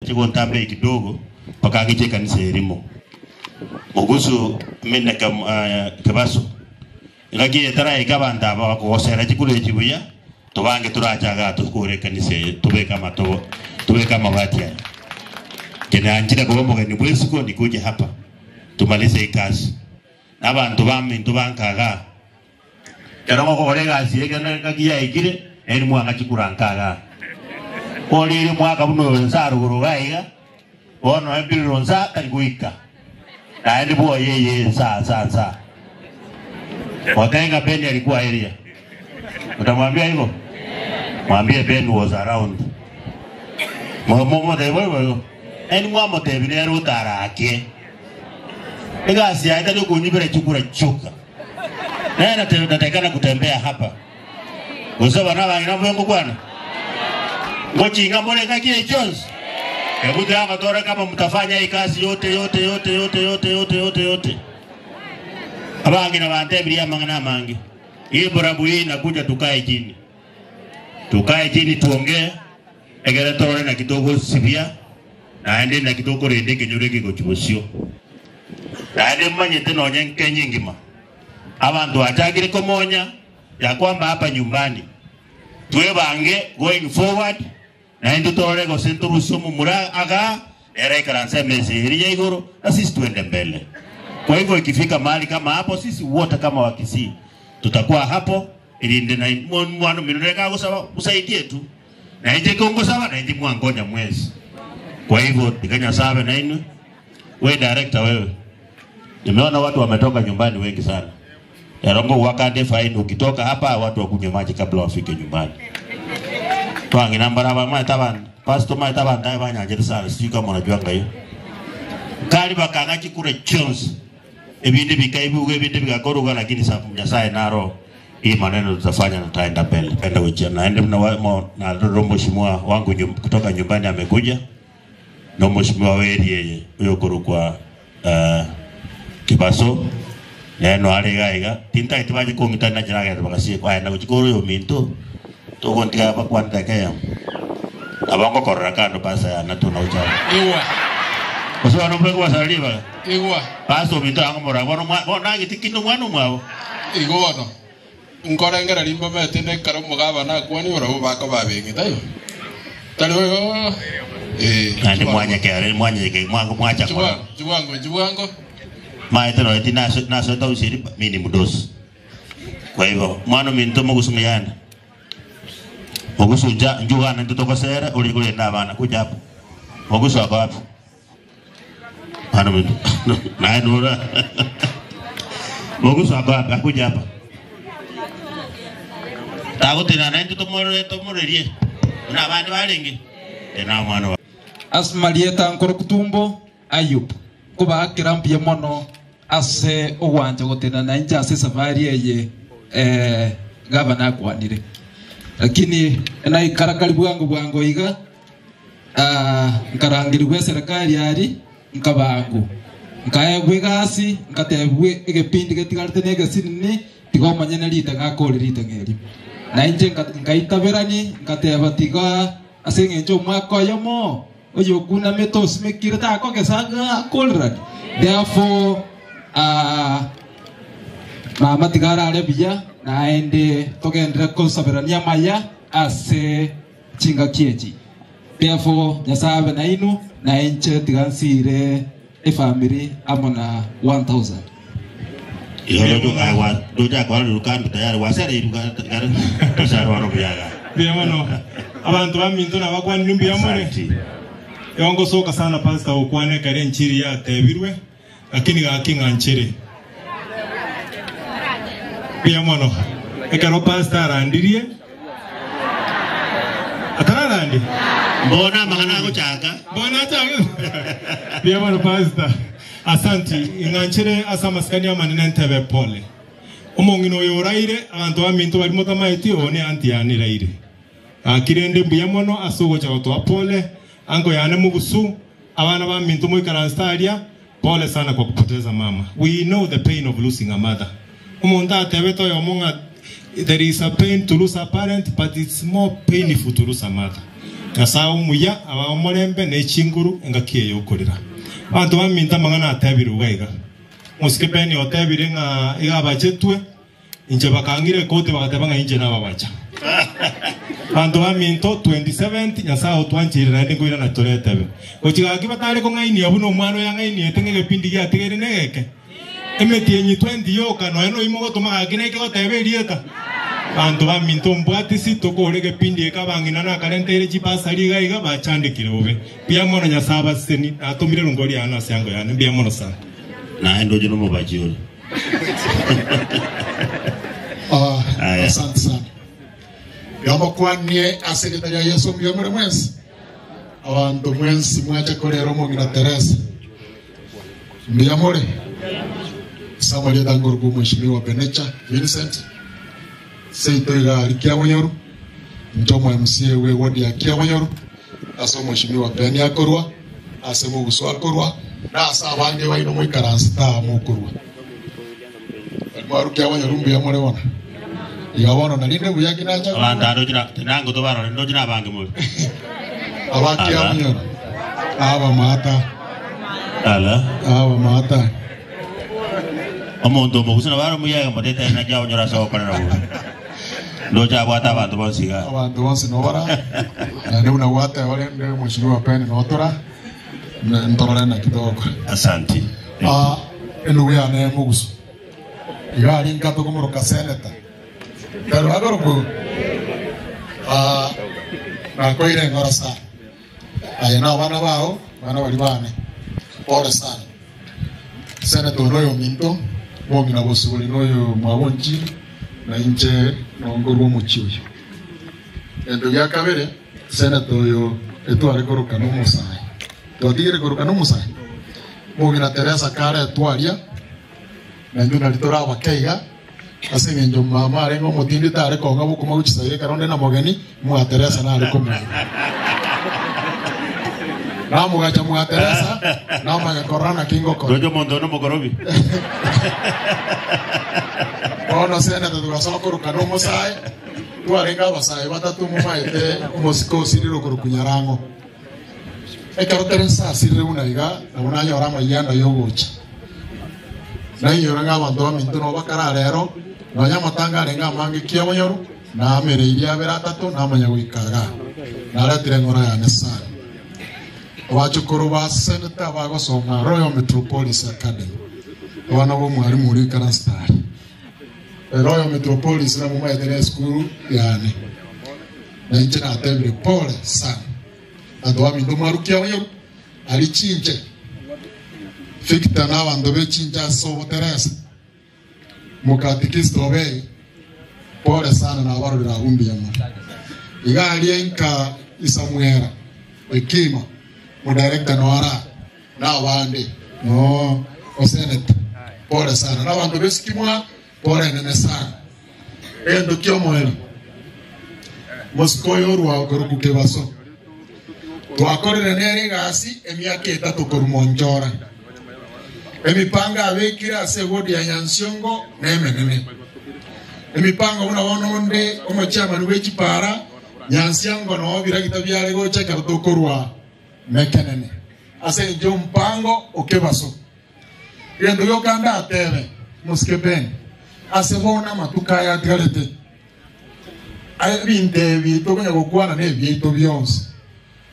chiko ntambe kidogo paka kiche kanisa elimo Mogusu mena kabaso ngaki etara ikabanda ba ko sera chikule chibuya tubange turachaga tukure kanisa tube kama watia kena anjira kwa mugeni bwesiko nikuje hapa tumalize kazi abantu bamwe tubankaga Yarong ko orega siye kana kagia ikire eni mwanga chikurankaga Oli mwaka buno nsaru gaiga ono ebiro nsa kanguika na ndi bo yeye sa wakaenga Ben alikuwa area utamwambia hivyo mwambie Ben was around momo de wewe eni mwamo de binero tarake egasi aita ndio kunyibira chukura chuka na natakana kutembea hapa usaba na bana mwengo bwana ngochinga mbole kile Jones hebu hapa tora kama mtafanya hii kazi yote abangi na bantebiria mangana mangi hii burabu hii nakuja tukae chini tuongee egere tore na kidogo sibia na ende na kidogo rende kenyure kiko chibosio na ende manye teno nyenke nyingima abantu atagire komonya ya kwamba hapa nyumbani tuwe bange going forward na ende tore go senturu sumu mura aga era ikaranse mesiri ya igoro na sisi tuende mbele. Kwa hivyo ikifika mahali kama hapo sisi wote kama Wakisii tutakuwa hapo ili ndio na mwana minureka usaidie tu na nje Kongo sawa na nje mwangonya mwezi. Kwa hivyo tikanya sawa na inu wewe director wewe nimeona watu wametoka nyumbani wengi sana Yarongo wakande fine ukitoka hapa watu wakunywe maji kabla wafike nyumbani Twangi nambara ba mai taban pastor mai taban dai banya jeri sana sisi kama unajua ngayo kali bakanga chikure Jones ebinde bikaibu ebinde bikakoroga lakini safu mjasaye naro hii maneno tutafanya na taenda mbele penda ujia naende na romo mheshimiwa wangu kutoka nyumbani amekuja na mheshimiwa weri yeye huyo kuru kwa Kibaso neno aligaiga tinta itibaje kongitana jiraga bakasi kwa na uchikuru yo minto to kontia hapa kwanta kaya abango korrakano pasa ya natuna ucha iwa Koso anombe kwa saliva iwa paso minto angomora bona gitikino mwana mwao igo no ngorengera limba metene karo mugaba na kwani ora ubaka babengi tayo talo andi mwanya kare mwanya ke mwacha kwa juwango maitero eti naso tau siri mini mudos kwa hivyo mwana minto mugusunga yana mugusunja njuga na ndoto kosera uli kule na bana kuja hapo mugusu ako hapo mwana minto na nura mugusu ako hapo kuja hapa tago tena na ndoto morerie na bana balengi tena mwana Asmalieta Nkorokutumbo Ayub kuba akirampia mono ase uwanja gotena na inja ase safari ye gavana kwanire lakini na ikarakali bwango iga nkarangirwe serikali yari nkabangu nkayegwe gasi nkatebwe egepindi getigarite nege sinini tigomanya na lita gakore lita ngeri na inje nkaitabirani nkateba tiga ase ngenjo mwako yomo oyo kuna metos mekirta ko kesaga kolrad therefore mama tigara ale biya na ende togendra konsaberania maya ase chinga kieji therefore nyasabe na inu na enche tigansire family amona 1000 yo do awa do ja kwa rukan tayari wasere rukan tasaro wano biyaga biya mano abantu baminto na bakwa ndumbi yamone yongo soka sana pastor ukwane kare nchiri ya tebirwe lakini gakinga nchere biya mano ekaro pastor andirie atarandi mbona magana ko chaka biya mano pastor asanti inganchere asa maskani amanene ntebe pole omongino yoraire abantu baminto bari motamaiti one anti yaniraire akirende biya mano asugo cha to pole ango yana mugusu abana ba mintu mu karanstaria pole sana kwa kupoteza mama. We know the pain of losing a mother. Umonda tebeto yomonga there is a pain to lose a parent but it's more painful to lose a mother. Nyasaye umuya abamorembe n'ekinguru engakiye yokorera abantu baminta mangana atabiruga iga musikepeni otabire nga iga bajetwe inje bakangire kote bakataba nga inje nababacha abantu baminto 27 Nyasaye otwanchire na ndingo ira na toretebe ochiga kibatale ko ngaini abuno mwana ya ngaini etengege pindi ya tegere negeke emeti enyi 20 yoka no eno imo gotuma agine ke otebe rieka bantu baminto mbwatisi tokorege pindi ekabangina na kalentere chipasa liga iga bachandikire obe pia mono Nyasaye seni atomire rungori ana syango yana bia mono sana na endo jino mubajio. Asante sana. Gamo kwanye asekretari Yesu mbiyomere mwensi. Abantu mwensi mwacha korero mongina Teresa. Mbiyamore. Samuel Dangurgu mheshimiwa Benecha Vincent. Seito iga alikia wanyoru. Njomo MCA we wodi ya kia wanyoru. Aso mheshimiwa Beni akorwa. Asemo guswa akorwa. Na asa wange wa ino mwikaransi taa mukurwa. Mwaru kia wanyoru mbiyamore wana. Yawono na linde buyaki na cha. Abanda dojina tenango to baro dojina bange mo. Abaki amyo. Aba mata. Ala. Aba mata. Omondo mo kusina baro muya mo tete na jawo nyora sawo para na. Doja bwata bantu bonsiga. Abantu bonsi no bara. Na ndio unawata wale ndio mheshimiwa Peni na otora. Ntorana na kidogo. Asante. Elu ya na mugusu. Igari ngato komoro ka seneta. Pero agora ko na koire ngora sa ayana wana bao wana walibane pole sana senator Royo Minto bongi na bosuli noyo mwabonji na inche nongoro muchiyo endo ya kabere senator yo etware koroka no musai to tigere koroka no musai bongi na Teresa kare etwaria na nduna litora wakaiga asenge njo mama arengo mutindi tare konga buku maguchisaye karonde na mogeni mwa Teresa na ariko mwe na mugacha mwa Teresa na maga korana kingo ko dojo mondo no mogorobi ono sene to gasoko kuruka no musai tu arenga basai batatu mu maite mosiko siriro kurukunyarango ekaro Teresa sirire una iga na una nyora mayanda yogocha na yora ng'abantu baminto no bakara rero Nonya matanga renga mangi kia wanyoru na amere ilia beratatu na amanyagwikaga na aratire ngora ya nesari wachukuru ba seneta bagosoma Royal Metropolis Academy wana bo mwarimu muri karastari Royal Metropolis na muma edere school yani na inche na tebile pole sana adwa mindo maru kia wanyoru alichinje fikta na wandobe chinja so Teresa mukatikista obe pole sana na waro la umbi ya mwana iga alienka Isamuera ekima mu director noara na wande no o seneta pole sana na wandu besikimwa pole nene sana endo kyo mwenu moskoyo ruwa gorukuke baso twakorere nere gasi emyaka 3 korumonjora emipanga abekira segodi ya Nyansiongo nemenene emipanga unabona onde omochama w'ekipara Nyansiongo no biragita byale gocha karutokorwa mekenene ase njo mpango okebaso yendo yokanda atebe muskeben ase bona matuka ya tigarete abinte bitokonya gokwana ne byito byonse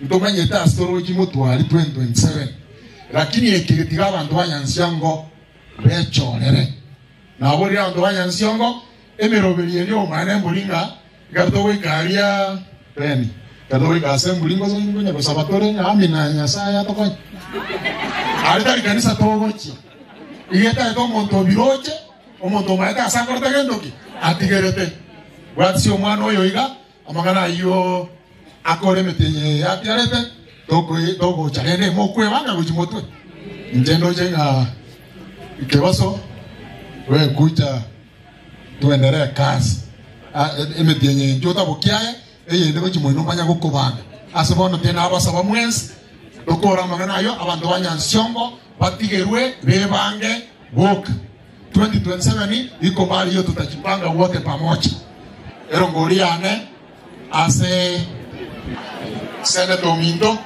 ntomanye ta storo kimotwali 2027 lakini ekiritiga abantu banyansiongo bechorere na bori abantu banyansiongo emeroberi elyo mane mbulinga gato wikaria Peni gato wikase mbulingo zo ngonya ko sabatore amina Nyasaye atoko arita kanisa togochi igeta to monto biroche o monto maeta sakorta gendoki atigerete watsi omwana oyo iga amagana yo akore metenye atiarete Togo charene mokwe wanga kujimotwe njendo jenga ikebaso we kucha tuendelee kazi emetienye njota bokiaye eyende kujimoino manya gukobanga asebono tena abasaba mwensi dokora magana yo abantu banyansiongo batigerwe bebange boka 2027 iko mali yo tutachipanga wote pamoja erongoriane ase Senator Minto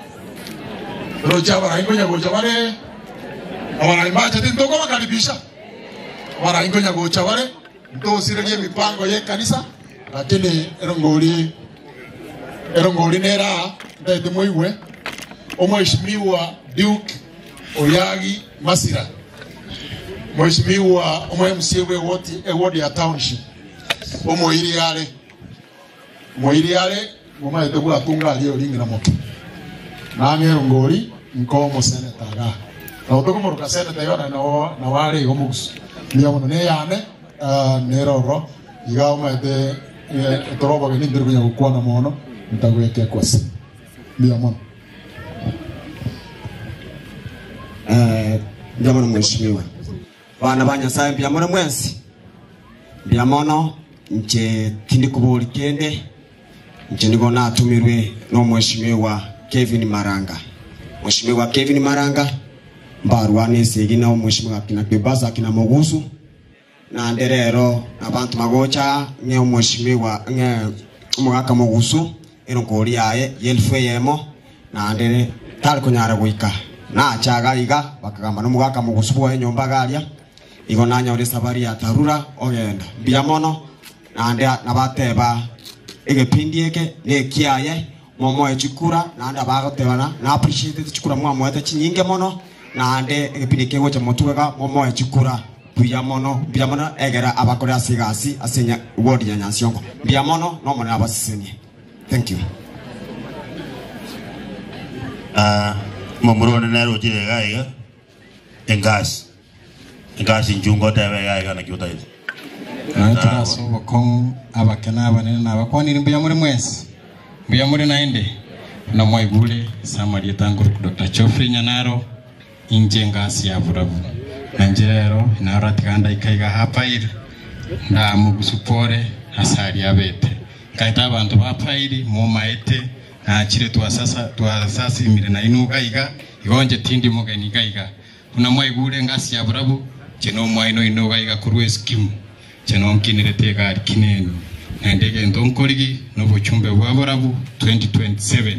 roja baraingo nyagocha bare abaraimba chati ntoko bakaribisha baraingo nyagocha bare ndo sirege mipango ye kanisa lakini erongoli nera ndete moiwe omheshimiwa Duke Oyagi Masira mheshimiwa MCA ward ya township moiriale ngoma yetegura tunga aliyo lingira moto nange ngori nkomo senator ga na utoko muruka senator yona na wale gomugusu niyo muno ne yane neroro igao mate toroba gini ndiru kunya gukwana mono ntagweke kwasi niyo muno Ndiamono mheshimiwa bana banyasaye mbiamono mwensi mbiamono nche tindi kubuli kende nche nigona atumirwe no mheshimiwa Kevin Maranga. Mheshimiwa Kevin Maranga mbarwane segina mheshimiwa kina Kibaza kina Mogusu na nderero abantu magocha nge mheshimiwa nge umugaka Mogusu eronkori yaye yelfwe yemo na ndere tal kunyara guika na chaga iga bakagamba no mugaka Mogusu bwo nyomba galia igonanya ore sabari ya tarura ogenda biamono na ndia nabateba egepindi eke ne kiaye momo echikura na nda bagotebana na appreciate chikura mwa ete chinyinge mono na nde egepindi ke gocha motuga momo echikura biamono egera abakore asigasi asenya word ya nyansiongo biamono no mona abasisenie. Thank you. Momuro na roje gaiga engas njungo tawe gaiga na kyota hizo na so bakon abakana abanene na bakoni mbiya muri mwese mbiya muri naende na mwaigule samari tanguru Dr. Chofri Nyanaro injengasi ya burabu nanjerero inaratikanda ikaiga hapa iri nda mugusupore hasari abete kaita abantu bapairi mu maete na chire tuasasi imire na inuga iga igonje tindi mugeni gaiga kuna mwaigule ngasi ya burabu cheno mwaino inuga iga kurwe skimu cheno nkinirete gari kineni na ndege ndonkorigi no buchumbe bwa burabu 2027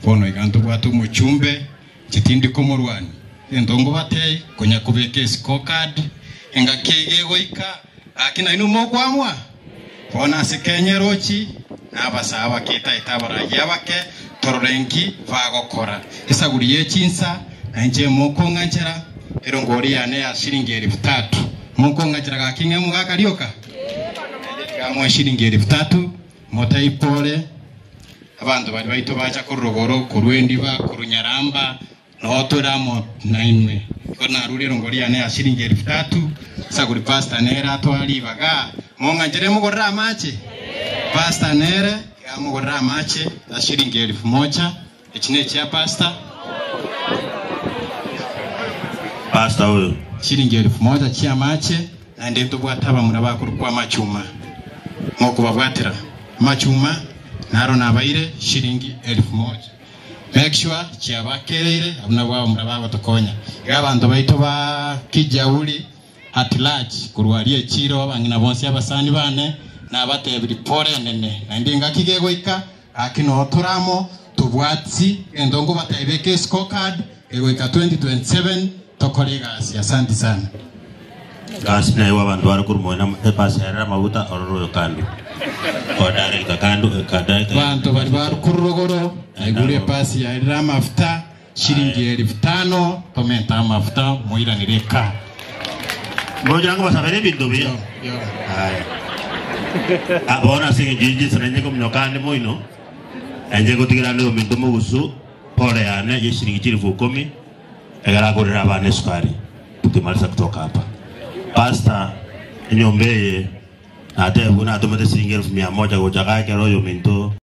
bono iganto bwatu muchumbe chitindi komorwani ndongo batei kunya kubeke scorecard enga kege goika akina inu mokwamwa bona sekenye rochi abasaba kita itabara yabake tororengi bagokora isaguriye chinsa nanje moko nganjera erongori yane ya shilingi 3000 moko nganjera gakinge mugakarioka gamwe shilingi 3000 mota ipole abantu bali baito bacha kurogoro kurwendi ba kurunyaramba no toramo naimwe kona ruri rongori yane ya shilingi 3000 saguri pasta nera twali baga monganjere mugorra mache pasta nere amugorra mache za shilingi 1000 echine cha pasta huyo shilingi 1000 chia mache na ndento bwataba murabakuru kwa machuma ngoko babwatira machuma naro nabaire shilingi 1000 make sure chia bakerere abuna bwa murabako tokonya abantu baito ba kijauli at large kurwalie chiro abangina bonse abasani bane na batebiri pore nene na ndinga kigego ika akino toramo tubwatsi endongo batebeke scorecard ego ika 2027 tokolegasi. Asante sana kasi na abantu barakurumona epasera mabuta ororo kando odare kakando kadai bantu bari barukurogoro aigure pasi ya rama mafuta shilingi 5000 tomenta mafuta moira nireka ngoja ngo basabere bintu byo haya abona singe jinji sananye ko mnokande moino anje ko tigira ndo minto mugusu pole yane yeshiringi 10,000 egara gorera abane sukari tukimalisa kutoka hapa pasta nyombeye ate buna atomete shilingi 100 goja kake royo minto